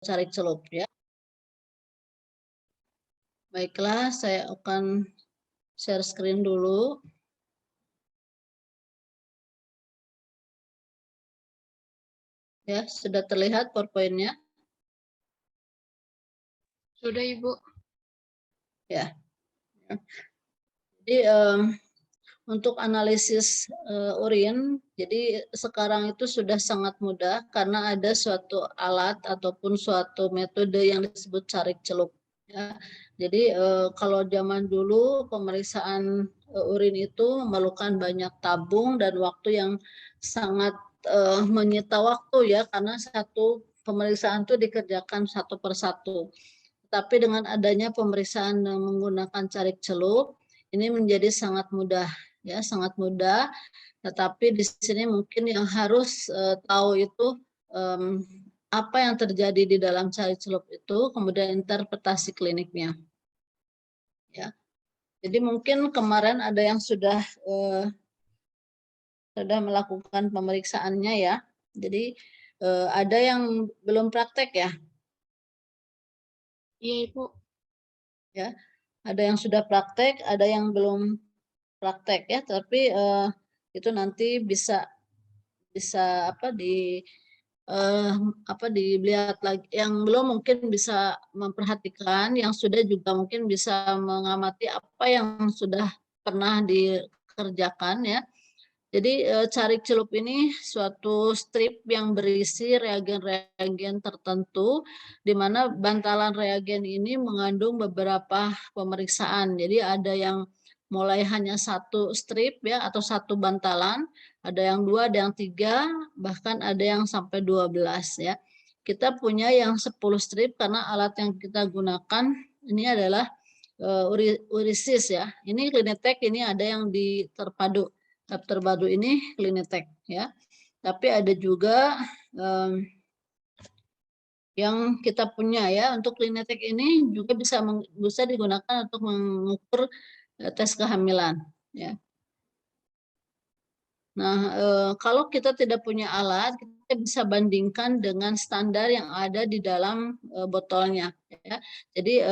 cari celup ya. Baiklah, saya akan share screen dulu. Ya, sudah terlihat PowerPoint-nya? Sudah, Ibu. Ya. Jadi untuk analisis urin, jadi sekarang itu sudah sangat mudah karena ada suatu alat ataupun suatu metode yang disebut cari celup. Ya. Jadi kalau zaman dulu pemeriksaan urin itu memerlukan banyak tabung dan waktu yang sangat menyita waktu ya, karena satu pemeriksaan itu dikerjakan satu persatu. Tapi dengan adanya pemeriksaan menggunakan cari celup, ini menjadi sangat mudah ya, sangat mudah. Tetapi di sini mungkin yang harus tahu itu apa yang terjadi di dalam cari celup itu, kemudian interpretasi kliniknya. Ya, jadi mungkin kemarin ada yang sudah melakukan pemeriksaannya ya. Jadi ada yang belum praktek ya. Iya, Ibu. Ya, ada yang sudah praktek, ada yang belum praktek ya, tapi itu nanti bisa dilihat lagi. Yang belum mungkin bisa memperhatikan, yang sudah juga mungkin bisa mengamati apa yang sudah pernah dikerjakan ya. Jadi cari celup ini suatu strip yang berisi reagen-reagen tertentu, di mana bantalan reagen ini mengandung beberapa pemeriksaan. Jadi ada yang mulai hanya satu strip ya atau satu bantalan, ada yang 2, ada yang 3, bahkan ada yang sampai 12 ya. Kita punya yang 10 strip karena alat yang kita gunakan ini adalah Urisis ya. Ini Clinitec, ini ada yang di terpadu ini Clinitec ya. Tapi ada juga yang kita punya ya. Untuk Clinitec ini juga bisa digunakan untuk mengukur tes kehamilan ya. Nah, kalau kita tidak punya alat, kita bisa bandingkan dengan standar yang ada di dalam botolnya. Ya. Jadi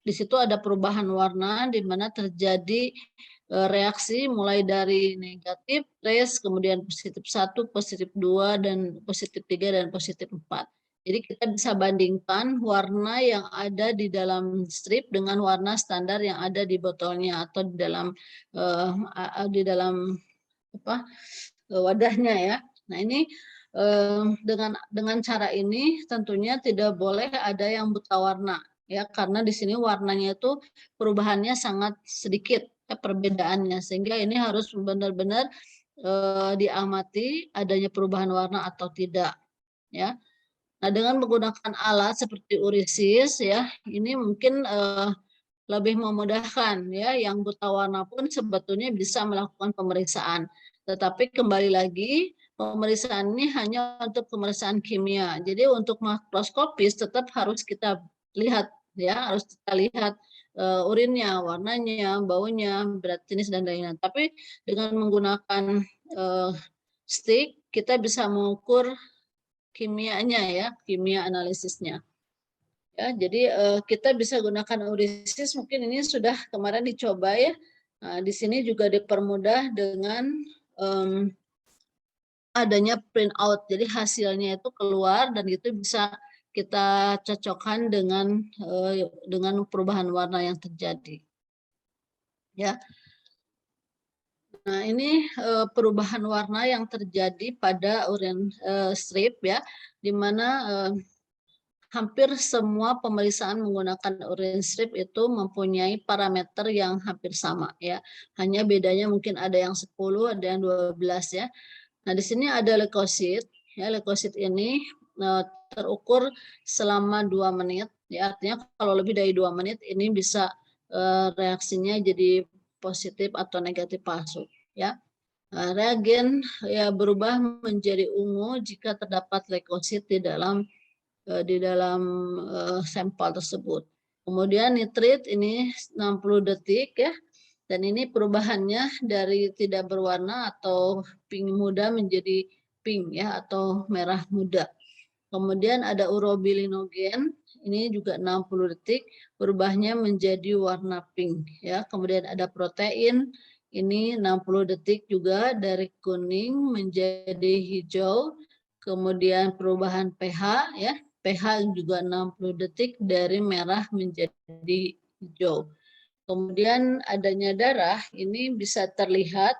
di situ ada perubahan warna, di mana terjadi reaksi mulai dari negatif, trace, kemudian positif 1, positif 2, dan positif 3, dan positif 4. Jadi kita bisa bandingkan warna yang ada di dalam strip dengan warna standar yang ada di botolnya atau di dalam wadahnya ya. Nah ini dengan cara ini tentunya tidak boleh ada yang buta warna ya, karena di sini warnanya itu perubahannya sangat sedikit ya, perbedaannya, sehingga ini harus benar-benar diamati adanya perubahan warna atau tidak ya. Nah dengan menggunakan alat seperti urisis ya, ini mungkin lebih memudahkan ya, yang buta warna pun sebetulnya bisa melakukan pemeriksaan. Tetapi kembali lagi pemeriksaan ini hanya untuk pemeriksaan kimia. Jadi untuk makroskopis tetap harus kita lihat ya, harus kita lihat urinnya, warnanya, baunya, berat jenis dan lain-lain. Tapi dengan menggunakan stick kita bisa mengukur kimianya ya, kimia analisisnya. Ya, jadi kita bisa gunakan Urisis, mungkin ini sudah kemarin dicoba ya. Nah, di sini juga dipermudah dengan adanya print out. Jadi hasilnya itu keluar dan itu bisa kita cocokkan dengan perubahan warna yang terjadi. Ya. Nah, ini perubahan warna yang terjadi pada urin strip ya, di mana hampir semua pemeriksaan menggunakan urine strip itu mempunyai parameter yang hampir sama ya. Hanya bedanya mungkin ada yang 10, ada yang 12 ya. Nah, di sini ada leukosit ya. Leukosit ini terukur selama 2 menit ya. Artinya kalau lebih dari 2 menit ini bisa reaksinya jadi positif atau negatif palsu ya. Reagen ya berubah menjadi ungu jika terdapat leukosit di dalam sampel tersebut. Kemudian nitrit ini 60 detik ya. Dan ini perubahannya dari tidak berwarna atau pink muda menjadi pink ya, atau merah muda. Kemudian ada urobilinogen, ini juga 60 detik, berubahnya menjadi warna pink ya. Kemudian ada protein, ini 60 detik juga dari kuning menjadi hijau. Kemudian perubahan pH ya, pH juga 60 detik dari merah menjadi hijau. Kemudian adanya darah ini bisa terlihat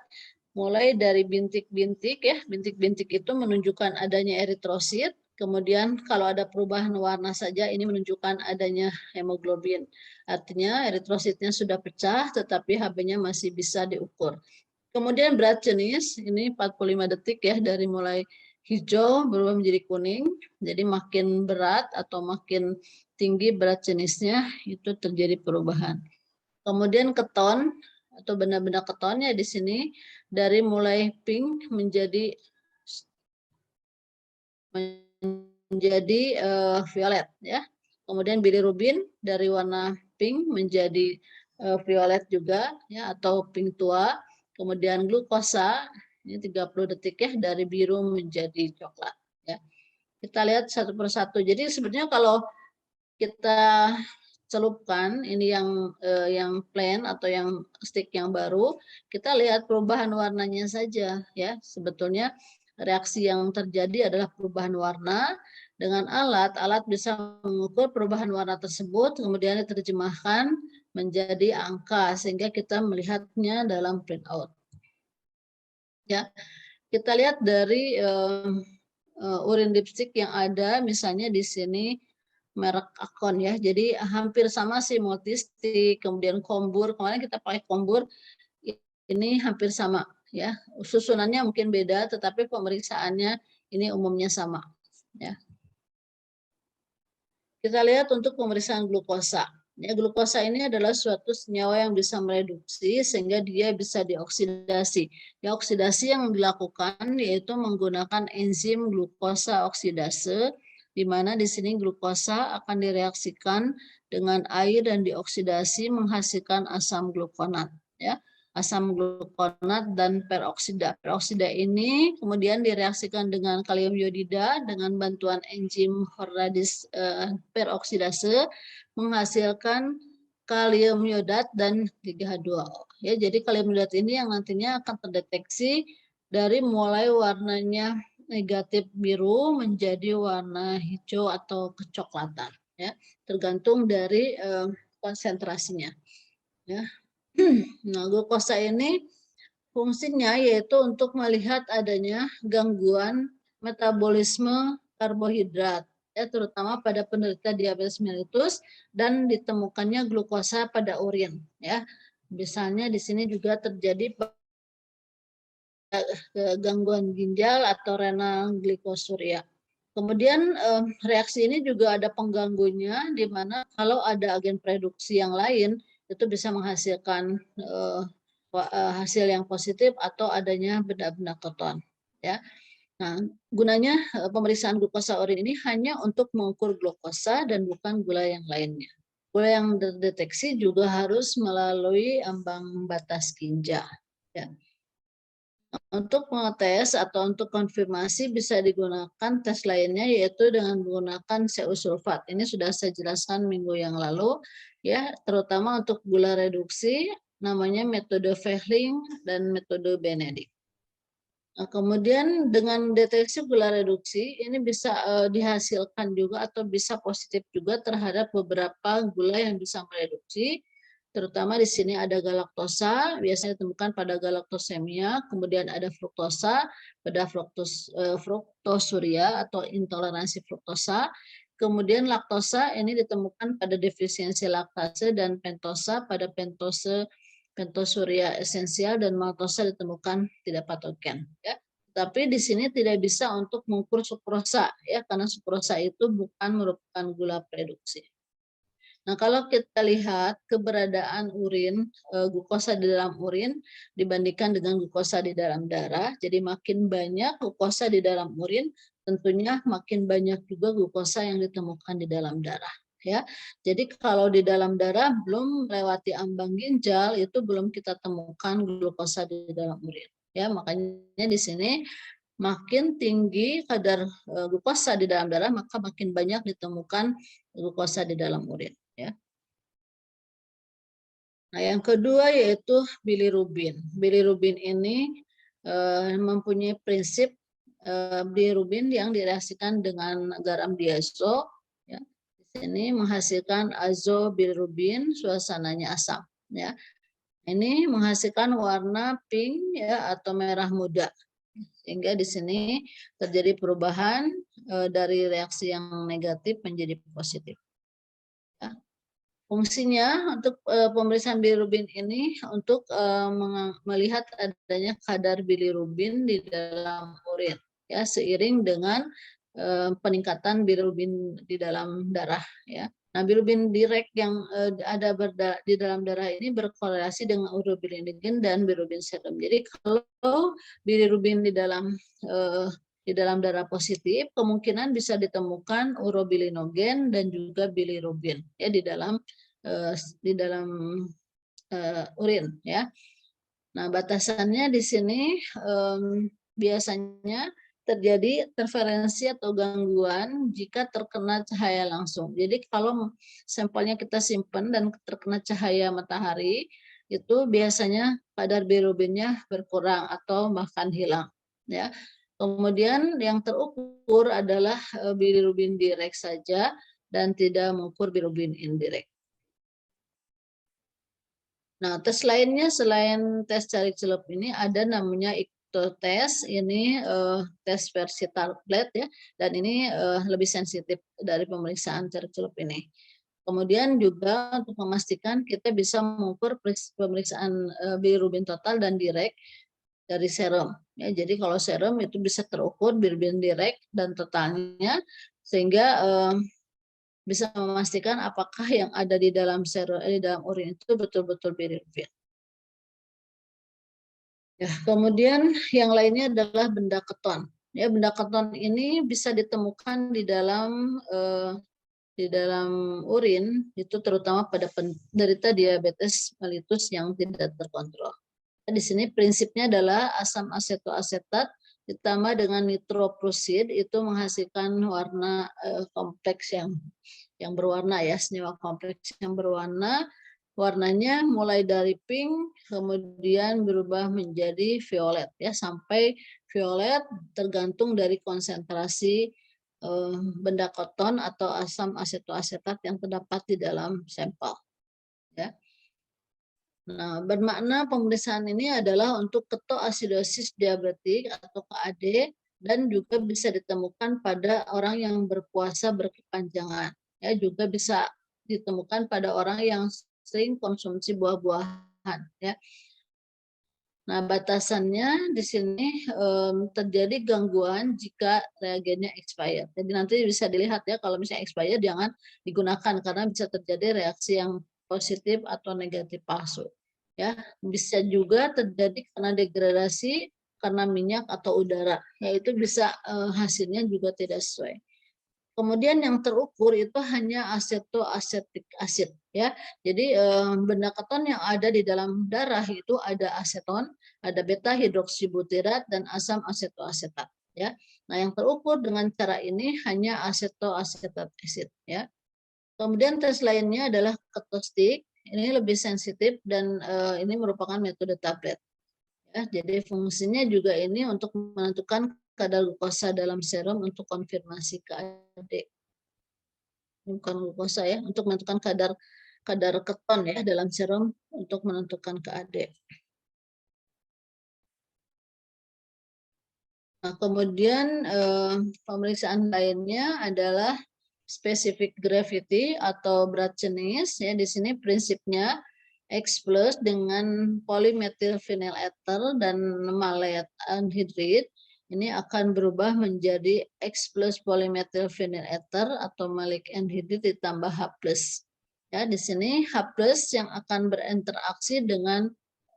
mulai dari bintik-bintik ya, bintik-bintik itu menunjukkan adanya eritrosit. Kemudian kalau ada perubahan warna saja ini menunjukkan adanya hemoglobin. Artinya eritrositnya sudah pecah tetapi Hb-nya masih bisa diukur. Kemudian berat jenis ini 45 detik ya, dari mulai hijau berubah menjadi kuning. Jadi makin berat atau makin tinggi berat jenisnya itu terjadi perubahan. Kemudian keton atau benda-benda ketonnya di sini dari mulai pink menjadi violet ya. Kemudian bilirubin dari warna pink menjadi violet juga ya, atau pink tua. Kemudian glukosa ini 30 detik ya, dari biru menjadi coklat ya. Kita lihat satu persatu. Jadi sebenarnya kalau kita celupkan ini yang plain atau yang stick yang baru, kita lihat perubahan warnanya saja ya. Sebetulnya reaksi yang terjadi adalah perubahan warna. Dengan alat bisa mengukur perubahan warna tersebut, kemudian diterjemahkan menjadi angka sehingga kita melihatnya dalam printout. Ya, kita lihat dari urin dipstick yang ada, misalnya di sini merek Akon ya. Jadi hampir sama sih Multistick, kemudian Kombur. Kemarin kita pakai Kombur, ini hampir sama ya. Susunannya mungkin beda, tetapi pemeriksaannya ini umumnya sama ya. Kita lihat untuk pemeriksaan glukosa. Ya, glukosa ini adalah suatu senyawa yang bisa mereduksi sehingga dia bisa dioksidasi. Ya, oksidasi yang dilakukan yaitu menggunakan enzim glukosa oksidase, di mana di sini glukosa akan direaksikan dengan air dan dioksidasi menghasilkan asam glukonat. Ya, asam glukonat dan peroksida. Peroksida ini kemudian direaksikan dengan kalium iodida dengan bantuan enzim Horradis peroksidase menghasilkan kalium iodat dan 3H2O. Ya, jadi kalium iodat ini yang nantinya akan terdeteksi dari mulai warnanya negatif biru menjadi warna hijau atau kecoklatan ya, tergantung dari konsentrasinya ya. Nah, glukosa ini fungsinya yaitu untuk melihat adanya gangguan metabolisme karbohidrat, ya, terutama pada penderita diabetes mellitus, dan ditemukannya glukosa pada urin. Ya, misalnya di sini juga terjadi gangguan ginjal atau renal glikosuria. Kemudian reaksi ini juga ada pengganggunya, di mana kalau ada agen produksi yang lain itu bisa menghasilkan hasil yang positif atau adanya benda-benda keton. Ya, nah gunanya pemeriksaan glukosa urin ini hanya untuk mengukur glukosa dan bukan gula yang lainnya. Gula yang terdeteksi juga harus melalui ambang batas ginjal. Ya. Untuk mengetes atau untuk konfirmasi bisa digunakan tes lainnya yaitu dengan menggunakan CU sulfat. Ini sudah saya jelaskan minggu yang lalu ya, terutama untuk gula reduksi namanya metode Vehling dan metode Benedict. Nah, kemudian dengan deteksi gula reduksi ini bisa dihasilkan juga atau bisa positif juga terhadap beberapa gula yang bisa mereduksi. Terutama di sini ada galaktosa, biasanya ditemukan pada galaktosemia, kemudian ada fruktosa, pada fruktosuria atau intoleransi fruktosa, kemudian laktosa ini ditemukan pada defisiensi laktase, dan pentosa pada pentosuria esensial, dan maltosa ditemukan tidak patogen. Ya. Tapi di sini tidak bisa untuk mengukur sukrosa, ya, karena sukrosa itu bukan merupakan gula produksi. Nah, kalau kita lihat keberadaan urin, glukosa di dalam urin dibandingkan dengan glukosa di dalam darah, jadi makin banyak glukosa di dalam urin, tentunya makin banyak juga glukosa yang ditemukan di dalam darah. Ya, jadi kalau di dalam darah belum melewati ambang ginjal, itu belum kita temukan glukosa di dalam urin. Ya, makanya di sini makin tinggi kadar glukosa di dalam darah, maka makin banyak ditemukan glukosa di dalam urin. Ya. Nah, yang kedua yaitu bilirubin. Bilirubin ini mempunyai prinsip bilirubin yang direaksikan dengan garam diazo. Ya. Di sini menghasilkan azobilirubin, suasananya asam. Ya. Ini menghasilkan warna pink ya atau merah muda. Sehingga di sini terjadi perubahan dari reaksi yang negatif menjadi positif. Ya. Fungsinya untuk pemeriksaan bilirubin ini untuk melihat adanya kadar bilirubin di dalam urin, ya seiring dengan peningkatan bilirubin di dalam darah. Ya. Nah, bilirubin direct yang ada di dalam darah ini berkorelasi dengan urobilinogen dan bilirubin serum. Jadi kalau bilirubin di dalam darah positif, kemungkinan bisa ditemukan urobilinogen dan juga bilirubin ya di dalam urin ya. Nah, batasannya di sini biasanya terjadi interferensi atau gangguan jika terkena cahaya langsung. Jadi kalau sampelnya kita simpan dan terkena cahaya matahari, itu biasanya kadar bilirubinnya berkurang atau bahkan hilang. Ya. Kemudian yang terukur adalah bilirubin direct saja dan tidak mengukur bilirubin indirect. Nah, tes lainnya selain tes cari celup ini ada namanya tes, ini tes versi tablet ya, dan ini lebih sensitif dari pemeriksaan cari celup ini. Kemudian juga untuk memastikan kita bisa mengukur pemeriksaan bilirubin total dan direct dari serum. Ya, jadi kalau serum itu bisa terukur bilirubin direct dan totalnya, sehingga bisa memastikan apakah yang ada di dalam serum di dalam urin itu betul-betul bilirubin. Ya, kemudian yang lainnya adalah benda keton. Ya, benda keton ini bisa ditemukan di dalam urin itu terutama pada penderita diabetes mellitus yang tidak terkontrol. Di sini prinsipnya adalah asam asetoasetat ditambah dengan nitroprusid itu menghasilkan warna kompleks yang berwarna ya, senyawa kompleks yang berwarna. Warnanya mulai dari pink kemudian berubah menjadi violet ya, sampai violet tergantung dari konsentrasi benda koton atau asam asetoasetat yang terdapat di dalam sampel ya. Nah, bermakna pemeriksaan ini adalah untuk ketoasidosis diabetik atau KAD dan juga bisa ditemukan pada orang yang berpuasa berkepanjangan. Ya, juga bisa ditemukan pada orang yang sering konsumsi buah-buahan. Ya. Nah, batasannya di sini terjadi gangguan jika reagennya expired. Jadi nanti bisa dilihat ya, kalau misalnya expired jangan digunakan karena bisa terjadi reaksi yang positif atau negatif palsu. Ya, bisa juga terjadi karena degradasi karena minyak atau udara. Yaitu bisa hasilnya juga tidak sesuai. Kemudian yang terukur itu hanya asetoacetic acid ya. Jadi benda keton yang ada di dalam darah itu ada aseton, ada beta hidroksibutirat dan asam asetoasetat ya. Nah, yang terukur dengan cara ini hanya asetoacetat acid ya. Kemudian tes lainnya adalah ketostik. Ini lebih sensitif dan ini merupakan metode tablet. Ya, jadi fungsinya juga ini untuk menentukan kadar glukosa dalam serum untuk konfirmasi KAD. Bukan glukosa ya, untuk menentukan kadar keton ya dalam serum untuk menentukan KAD. Nah, kemudian pemeriksaan lainnya adalah specific gravity atau berat jenis ya. Di sini prinsipnya X plus dengan polymethyl ether dan malet anhidrid ini akan berubah menjadi X plus polymethyl ether atau malic anhidrid ditambah H plus. Ya, di sini H plus yang akan berinteraksi dengan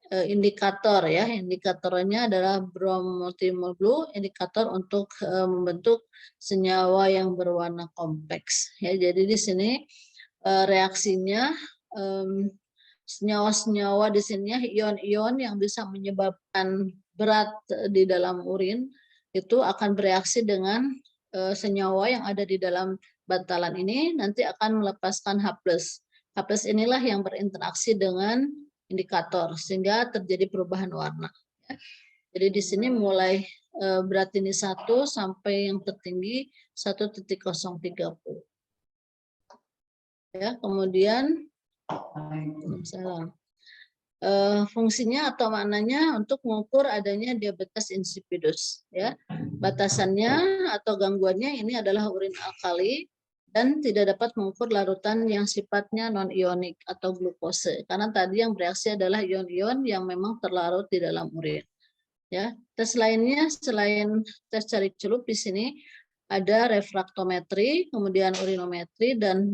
indikator ya. Indikatornya adalah bromothymol blue, indikator untuk membentuk senyawa yang berwarna kompleks. Ya, jadi di sini reaksinya senyawa-senyawa di sini ion-ion yang bisa menyebabkan berat di dalam urin itu akan bereaksi dengan senyawa yang ada di dalam bantalan ini, nanti akan melepaskan H+. H+ inilah yang berinteraksi dengan indikator sehingga terjadi perubahan warna. Jadi di sini mulai berat ini 1 sampai yang tertinggi 1.030. Ya, kemudian fungsinya atau maknanya untuk mengukur adanya diabetes insipidus. Ya, batasannya atau gangguannya ini adalah urin alkali dan tidak dapat mengukur larutan yang sifatnya non-ionik atau glukose. Karena tadi yang bereaksi adalah ion-ion yang memang terlarut di dalam urin. Ya, tes lainnya selain tes cari celup di sini ada refraktometri, kemudian urinometri dan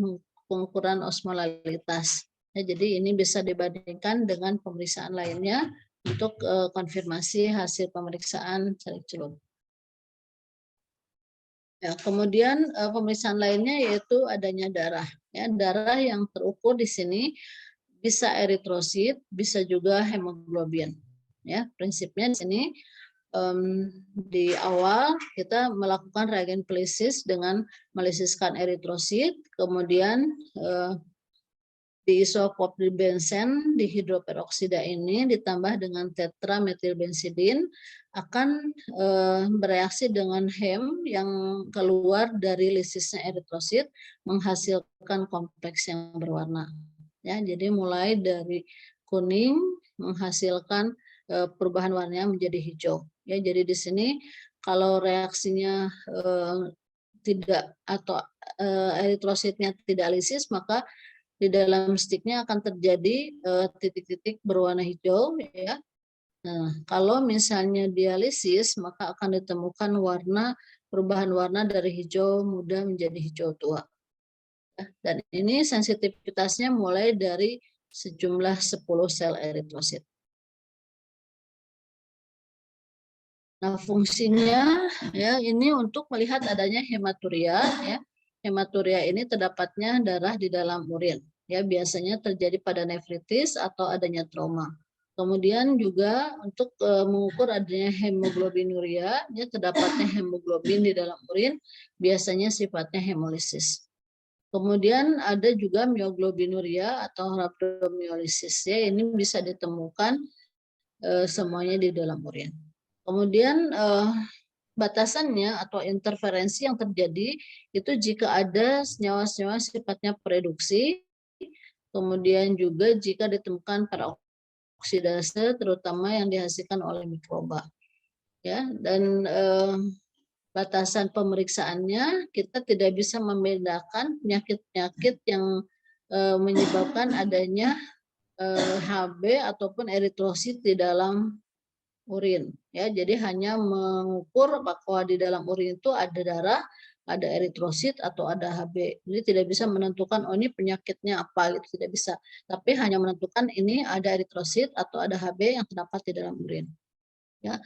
pengukuran osmolalitas. Ya, jadi ini bisa dibandingkan dengan pemeriksaan lainnya untuk konfirmasi hasil pemeriksaan cari celup. Ya, kemudian pemeriksaan lainnya yaitu adanya darah. Ya, darah yang terukur di sini bisa eritrosit, bisa juga hemoglobin. Ya, prinsipnya di sini di awal kita melakukan reagensplisis dengan melisiskan eritrosit, kemudian diisopropibenzen dihidroperoksida ini ditambah dengan tetrametilbensidin akan bereaksi dengan hem yang keluar dari lisisnya eritrosit menghasilkan kompleks yang berwarna. Ya, jadi mulai dari kuning menghasilkan perubahan warnanya menjadi hijau. Ya, jadi di sini kalau reaksinya tidak atau eritrositnya tidak lisis, maka di dalam stiknya akan terjadi titik-titik berwarna hijau. Ya. Nah, kalau misalnya dialisis, maka akan ditemukan perubahan warna dari hijau muda menjadi hijau tua. Ya, dan ini sensitivitasnya mulai dari sejumlah 10 sel eritrosit. Nah, fungsinya ya ini untuk melihat adanya hematuria. Ya. Hematuria ini terdapatnya darah di dalam urin. Ya, biasanya terjadi pada nefritis atau adanya trauma. Kemudian juga untuk mengukur adanya hemoglobinuria, ya terdapatnya hemoglobin di dalam urin, biasanya sifatnya hemolisis. Kemudian ada juga mioglobinuria atau rhabdomyolysis. Ya, ini bisa ditemukan semuanya di dalam urin. Kemudian batasannya atau interferensi yang terjadi itu jika ada senyawa-senyawa sifatnya pereduksi, kemudian juga jika ditemukan peroksidase terutama yang dihasilkan oleh mikroba. Ya, dan batasan pemeriksaannya kita tidak bisa membedakan penyakit-penyakit yang menyebabkan adanya HB ataupun eritrosit di dalam urin. Ya, jadi hanya mengukur bahwa di dalam urin itu ada darah, ada eritrosit atau ada HB. Jadi tidak bisa menentukan oh ini penyakitnya apa gitu, tidak bisa. Tapi hanya menentukan ini ada eritrosit atau ada HB yang terdapat di dalam urin. Ya.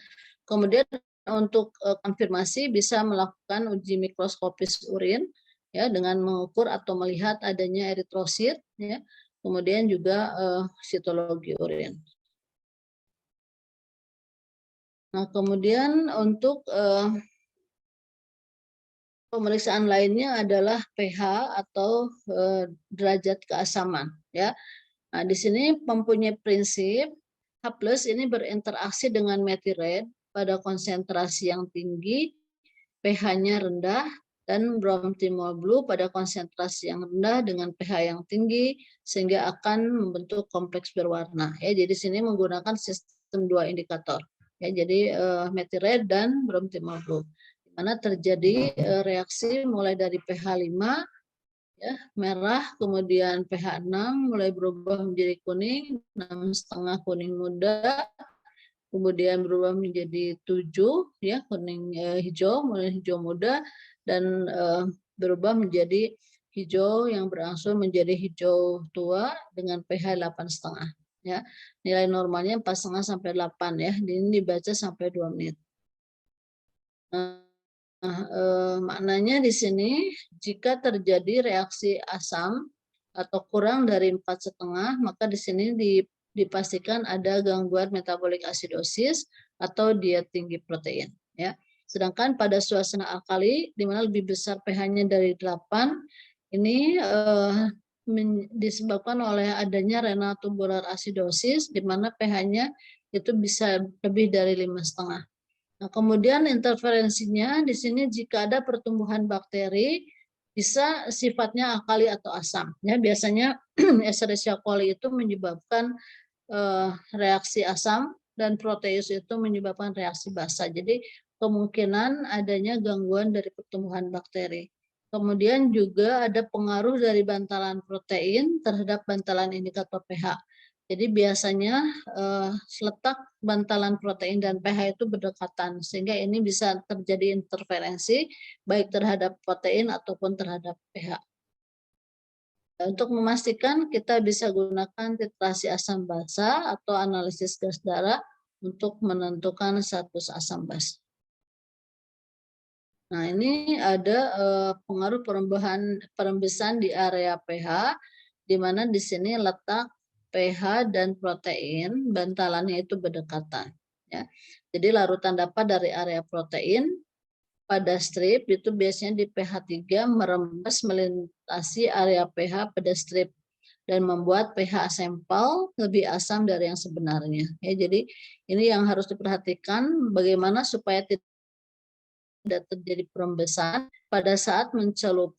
Kemudian untuk konfirmasi bisa melakukan uji mikroskopis urin ya dengan mengukur atau melihat adanya eritrosit ya. Kemudian juga sitologi urin. Nah, kemudian untuk pemeriksaan lainnya adalah pH atau derajat keasaman ya. Nah, di sini mempunyai prinsip H+ ini berinteraksi dengan metired pada konsentrasi yang tinggi, pH-nya rendah, dan bromtimol blue pada konsentrasi yang rendah dengan pH yang tinggi sehingga akan membentuk kompleks berwarna. Ya, jadi sini menggunakan sistem 2 indikator. Ya, jadi metired dan bromtimol blue. Di mana terjadi reaksi mulai dari pH 5 ya, merah, kemudian pH 6 mulai berubah menjadi kuning, 6,5 kuning muda, kemudian berubah menjadi 7 ya, kuning hijau, mulai hijau muda, dan berubah menjadi hijau yang berangsur menjadi hijau tua dengan pH 8,5 ya. Nilai normalnya 4,5 sampai 8 ya. Ini dibaca sampai 2 menit. Maknanya di sini jika terjadi reaksi asam atau kurang dari 4,5, maka di sini dipastikan ada gangguan metabolik asidosis atau diet tinggi protein. Ya. Sedangkan pada suasana alkali di mana lebih besar pH-nya dari 8, ini disebabkan oleh adanya renal tubular acidosis di mana pH-nya itu bisa lebih dari 5,5. Nah, kemudian interferensinya di sini jika ada pertumbuhan bakteri bisa sifatnya alkali atau asam. Ya, biasanya Escherichia coli itu menyebabkan reaksi asam dan Proteus itu menyebabkan reaksi basa. Jadi kemungkinan adanya gangguan dari pertumbuhan bakteri. Kemudian juga ada pengaruh dari bantalan protein terhadap bantalan indikator pH. Jadi biasanya letak bantalan protein dan pH itu berdekatan, sehingga ini bisa terjadi interferensi baik terhadap protein ataupun terhadap pH. Untuk memastikan kita bisa gunakan titrasi asam basa atau analisis gas darah untuk menentukan status asam basa. Nah, ini ada pengaruh perembesan di area pH, di mana di sini letak pH dan protein bantalannya itu berdekatan. Ya. Jadi larutan dapat dari area protein pada strip itu biasanya di pH 3 merembes melintasi area pH pada strip dan membuat pH sampel lebih asam dari yang sebenarnya. Ya, jadi ini yang harus diperhatikan bagaimana supaya tidak terjadi perembesan pada saat mencelup